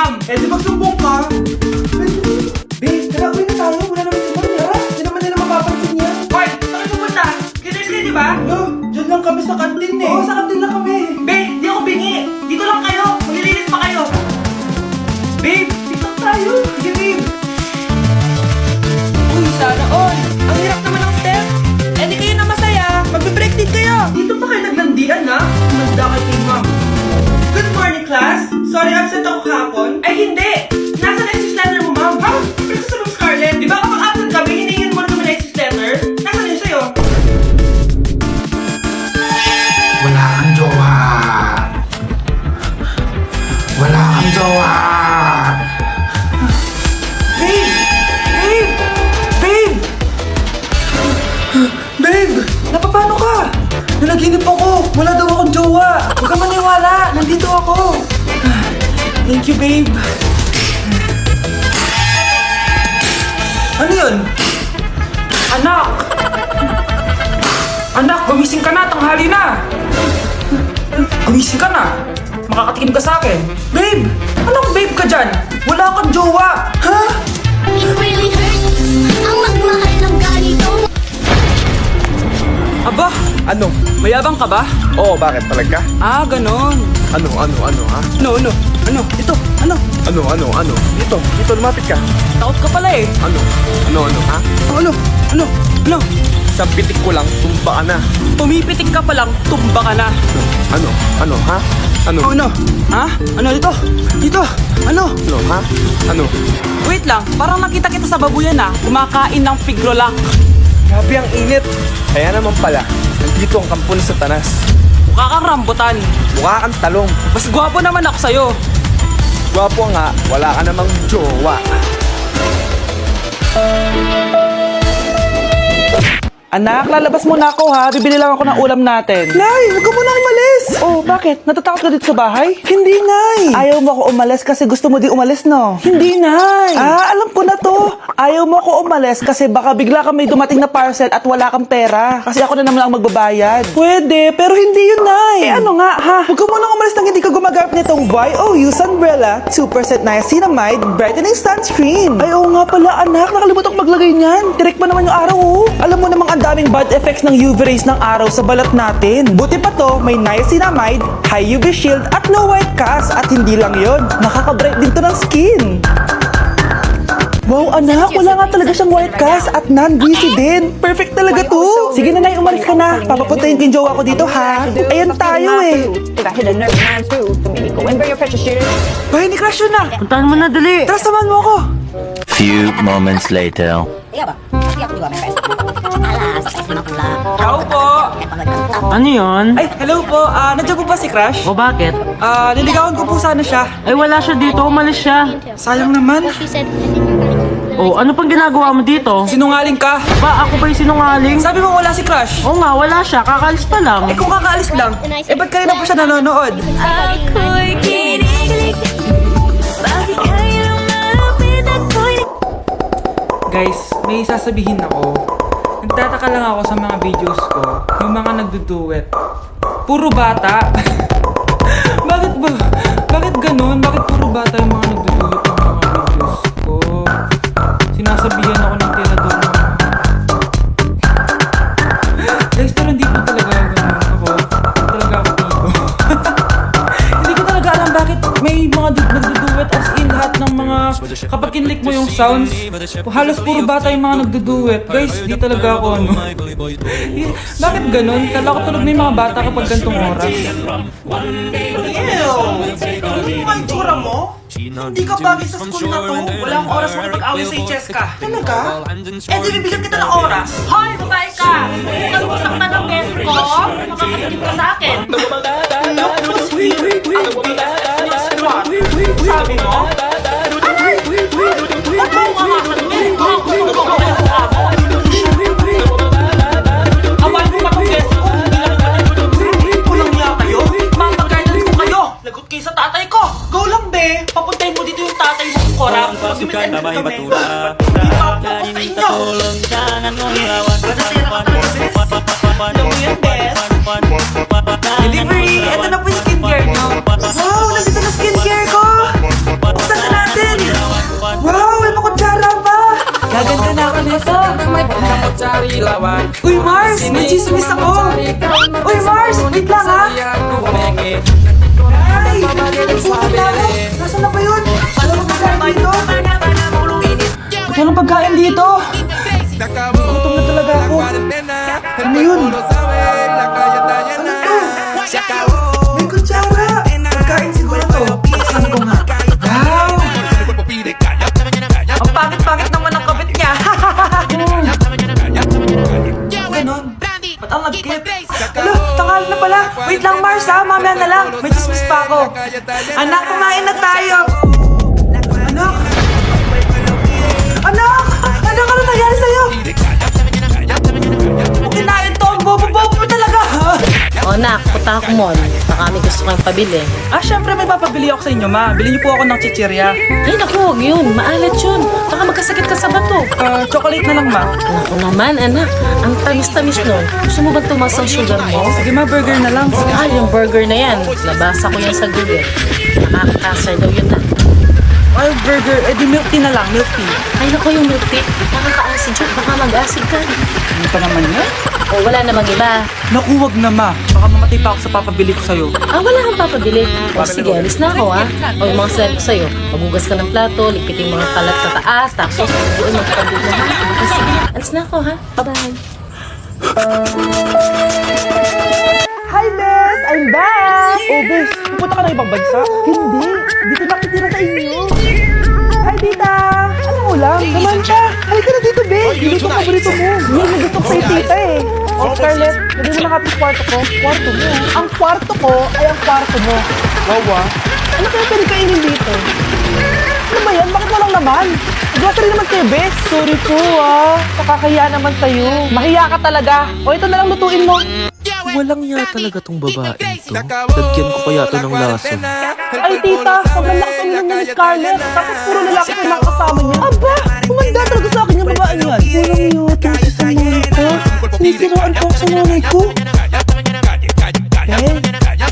ma'am. Eh di magsumbong ka. Babe, tara, uwi na tayo. Wala naman si Ma'am. Tara, hindi naman nila mapapansin niya. Hoy, saan kayo pupunta? Kinesi, di ba? No, dyan lang kami sa kantin eh. Oo, sa kantin lang kami. Babe, di ako bingi. Dito lang kayo. Maglilinis pa kayo. Babe, tiktok tayo. Sige, babe. Uy, sana all. Ang hirap naman ng step. Eh, di kayo na masaya. Magbe-break din kayo. Dito pa kayo naglandian, ha? Manda kay kay ma'am. Good morning, class. Sorry, absent ako kahapon. Ay, hindi. Nasa exercise letter mo, ma'am. Ha? Pero sa Ma'am Scarlett, di ba kapag absent kami, hinihingin mo na kami na exercise letter? Nasaan yun sa'yo? Wala kang jowa. Wala kang jowa. Babe! Babe! Babe! Babe! Napapano ka? Nanaginip ako. Wala daw akong jowa. Huwag ka maniwala. Nandito ako. Thank you, babe. Ano yun? Anak! Anak, gumising ka na, tanghali na! Gumising ka na! Makakatikim ka sa akin. Babe! Anong babe ka dyan? Wala akong jowa! Ha? It really hurts ang magmahal ng ganito. Aba, Ano? mayabang ka ba? Oo, bakit? Talaga? Ah, ganon. Ano, ha? Ano? Ito, ano? Ano? Dito, lumapit ka. Takot ka pala eh. Ano, ha? Ano? Sa pitik ko lang, tumba ka na. Pumipitik ka pa lang, tumba ka na. Ano, ha? Ano? Ano? Ha? Ano dito? Dito? Ano? Ano, ha? Ano? Wait lang, parang nakita kita sa babuyan ah. Kumakain ng pigrolak. Grabe ang init. Kaya naman pala, nandito ang kampo ni Satanas. Mukha kang rambutan. Mukha kang talong. Mas gwapo naman ako sa'yo. Gwapo nga, wala ka namang jowa. Anak, lalabas muna ako ha. Bibili lang ako ng ulam natin. Nay, huwag ka muna umalis! Oh, bakit? Natatakot ka dito sa bahay? Hindi, Nay! Ayaw mo ako umalis kasi gusto mo di umalis, no? Hindi, Nay! Ah, alam ko na to. Ayaw mo ako umalis kasi baka bigla ka may dumating na parcel at wala kang pera. Kasi ako na naman ang magbabayad. Pwede, pero hindi yun, Nay! Eh ano nga, ha? Huwag ka muna umalis nang hindi ka gumagamit nitong YOU Sunbrella 2% Niacinamide Brightening Sunscreen. Ay, oo nga pala, anak. Nakalimutan ko maglagay niyan. Direct pa naman yung araw, oh. Alam mo namang ang daming bad effects ng UV rays ng araw sa balat natin. Buti pa to, may niacinamide, high UV shield at no white cast. At hindi lang yon, nakaka-bright din to ng skin. Wow, anak, wala nga talaga siyang white cast at non-greasy din. Perfect talaga to. Sige na, Nay, umalis ka na. Papapuntahin ko yung jowa ko dito, ha? Ayan tayo, eh. If I hit a nerve man too, to maybe go and bring your precious shoes. Bahay ni Crush yun na. Puntahan mo na, dali. Tara, samahan mo ako. Few moments later. Tao po. Ano yun? Ay, hello po. Nandiyan po ba si Crush? O bakit? Niligawan ko po sana siya. Ay wala siya dito, umalis siya. Sayang naman. She said, O ano pang ginagawa mo dito? Sinungaling ka. Ba, ako ba yung sinungaling? Sabi mo wala si Crush. Oo nga, wala siya, kakalis pa lang. Eh kung kakaalis lang, ba't kanina pa siya nanonood? ako'y kinikilig. Bakit kayo lumapit ako'y Guys, may sasabihin ako. Nagtataka lang ako sa mga videos ko, yung mga nagduduet. Puro bata. Bakit ganun? Bakit puro bata yung mga nagduduet ng mga videos ko? Sinasabihan ako ng tirador. Guys, pero hindi po talaga ganun ako. Talaga ako dito. Hindi ko talaga alam bakit may mga nagduduet as in lahat ng mga kapag kinlik mo yung sounds, halos puro bata yung mga nagduduet. Guys, di talaga ako ano. Bakit ganun? Kala ko tulog na yung mga bata kapag gantong oras. Ano ang itsura mo? Hindi ka bagay sa school na to. Wala akong oras makipag-away sa Cheska. Talaga? Eh, di bibigyan kita ng oras. Hoy, babae ka! Kung masaktan ng beso ko, makakatigil ka sa akin. Look mo sweet. Ang BFF na squad. Sabi mo? Ay! Huwag mo makakatigil. Awan mo pa ng beso ko. Kulang niya kayo. Mapag-guidance ko kayo. Lagot kayo sa tatay ko. Go lang, be. Papuntahin mo dito yung tatay mo. Korap. Mag-imitin mo kami. Hindi pa ako sa inyo. Alam mo yan, Bes. Delivery! Ito na po yung skincare nyo. Wow, nandito na skincare ko! Saan May chismis ako! Uy, Mars! Wait lang, ha? Ay! Pupunta ako! Nasaan na ba yun? Walang pagkain dito! Walang pagkain dito! Gutom na talaga ako. Ano yun? Ano to? May kutsara! Pagkain siguro to. Saan ko nga? Wow! Ang pangit-pangit naman ang kabit niya! Ganon. Ba't ang lagkit? Alo, tanghal na pala. Wait lang, Mars, ha? Mamaya na lang. May chismis pa ako. Anak, kumain na tayo. Anak? Anak! Anak, ano nangyari sa'yo? Kinain to. Ang bobo-bobo mo talaga. O nak, punta ako mall. Baka may gusto kang pabili. Ah, syempre may papabili ako sa inyo, ma. Bilhin niyo po ako ng chichirya. Ay naku, huwag yun. Maalat yun. Baka magkasakit ka sa bato. Chocolate na lang, ma. Naku naman, anak. Ang tamis-tamis nun. Gusto mo bang tumas ang sugar mo? Sige, ma, burger na lang. Ah, yung burger na yan. Nabasa ko yan sa Google. Nakaka-cancer daw yun na. Ay, burger. Eh, di milk tea na lang. Milk tea. Ay naku, yung milk tea. Nakaka-acid yun. Baka mag-acid ka. Ano pa naman yun? O wala namang iba. Naku, wag na, ma. Baka mamatay pa ako sa papabili ko sa'yo. Ah, wala kang papabili. O sige, alis na ako ha. O yung mga sinabi ko sa'yo. Magugas ka ng plato, lipitin mga kalat sa taas, tapos doon magpapabili mo ha. O sige, alis na ako ha. Bye-bye. Hi, Bes! I'm back! Oh, Bes, pupunta ka na ibang bansa? Hindi, dito nakitira sa inyo. Hi, tita! Anong ulam? Samantha! Halika na dito, Bes! Dito ang paborito mo. Hindi, may gusto ko sa'yo, tita eh. Oh, Scarlett, lagay mo na kapit kwarto ko. Kwarto mo? Ang kwarto ko ay ang kwarto mo. Wawa. Ano kaya pwede kainin dito? Ano ba yan? Bakit walang laman? Grocery naman kayo, Bes. Sorry po, ah. Nakakahiya naman sa'yo. Mahiya ka talaga. O, ito na lang lutuin mo. Walang ya talaga tong babae to. Lagyan ko kaya to ng lason. Ay, tita, sobrang lakas uminom niya ni Scarlett. Tapos puro lalaki pa yung mga kasama niya. Aba, kumanda talaga sa akin yung babae niyan. Walang yata si Samantha. Sinisiraan po ako sa nanay ko. Bes,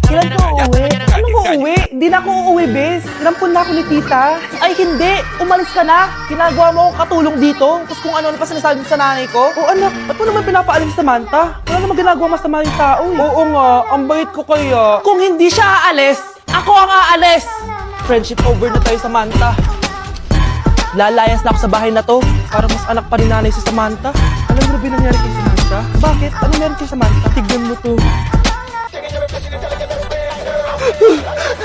kailan ko uuwi? Anong uuwi? Di na ako uuwi, Bes. Inampun na ako ni tita. Ay, hindi. Umalis ka na. Ginagawa mo akong katulong dito. Tapos kung ano pa sinasabi mo sa nanay ko. O anak, ba't mo naman pinapaalis si Samantha? Wala naman ginagawa masama yung tao eh. Oo nga, ang bait ko kaya. Kung hindi siya aalis, ako ang aalis. Friendship over na tayo, Samantha. Lalayas na ako sa bahay na to. Para mas anak pa ni nanay si Samantha. Alam mo na ba yung nangyari kay Samantha? Bakit? Ano meron kay Samantha? Tignan mo to.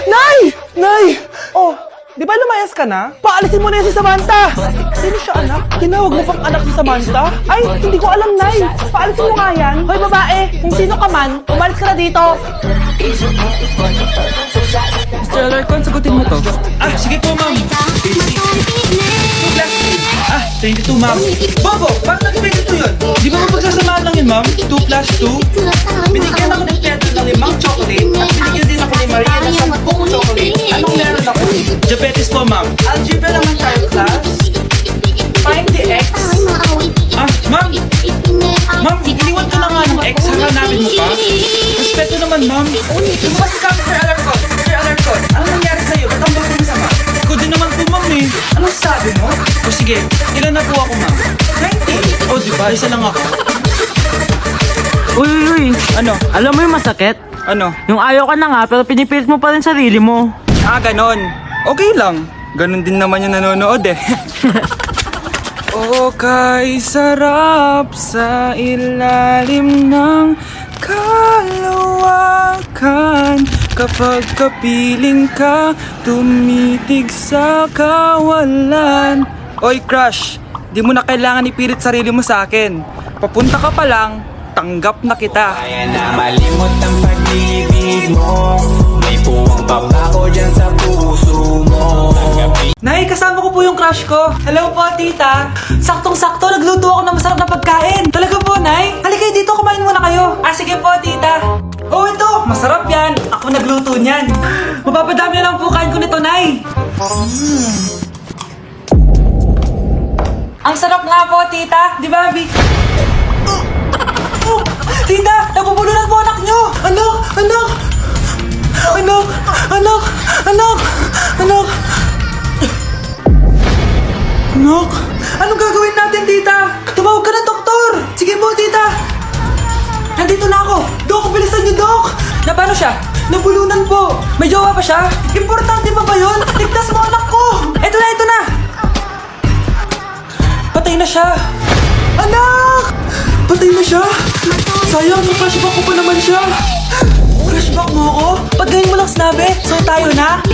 Nay! Nay! Oh, di ba lumayas ka na? Paalisin mo na yan si Samantha! Sino siya, anak? Tinawag mo pang anak si Samantha? Ay, hindi ko alam, Nay. Paalisin mo nga yan. Hoy, babae, kung sino ka man, umalis ka na dito. Mr. Alarcon, sagutin mo to. Ah, sige po, ma'am. Ah, 22, ma'am. Bobo, bakit nag-22 yun? Di ba mapagsasamaan lang yun, ma'am? 2 plus 2? Binigyan ako ng Pedro ng 5 chocolate at binigyan din ako ni Maria ng 10 chocolate. Anong meron ako? Diabetes po, ma'am. Algebra naman tayo, class. Find the x. Ah, ma'am. Ma'am, iniwan ko na nga ng x. Hahanapin mo pa? Respeto naman, ma'am. Lumabas ka, Mr. Alarcon. Mr. Alarcon, anong nangyari sa'yo? Ba't ang bagay mo sama? Ikaw din naman po, ma'am eh. Anong sabi mo? O sige, ilan na po ako, ma'am? 90. O, diba? Isa lang ako. Uy. Ano? Alam mo yung masakit? Ano? Yung ayaw ka na nga, pero pinipilit mo pa rin sarili mo. Ah, ganon. Okay lang. Ganon din naman yung nanonood eh. O kay sarap sa ilalim ng kalawakan. Kapag kapiling ka, tumitig sa kawalan. Oy, crush, di mo na kailangan ipilit sarili mo sa akin. Papunta ka pa lang, tanggap na kita. Kaya na malimot ang pag-ibig mo. May puwang papako dyan sa puso mo. Nay, kasama ko po yung crush ko. Hello po, tita. Saktong-sakto, nagluto ako ng masarap na pagkain. Talaga po, Nay. Halika dito, kumain muna kayo. Ah, sige po, tita. Oh, ito, masarap yan. Ako nagluto niyan. Mapapadami na lang po kain ko nito, Nay. Ang sarap nga po, tita. Di ba, Vic? Tita, nabubulunan po anak nyo. Anak. Anak, anong gagawin natin, tita? Tumawag ka ng doktor. Sige po, tita. Nandito na ako! Dok, bilisan niyo, Dok! Na paano siya? Nabulunan po! May jowa pa siya? Importante pa ba yun? Ligtas mo anak ko! Ito na! Patay na siya! Anak! Patay na siya! Sayang, flashback ko pa naman siya! Flashback mo ako? Ba't ngayon mo lang sinabi? So tayo na?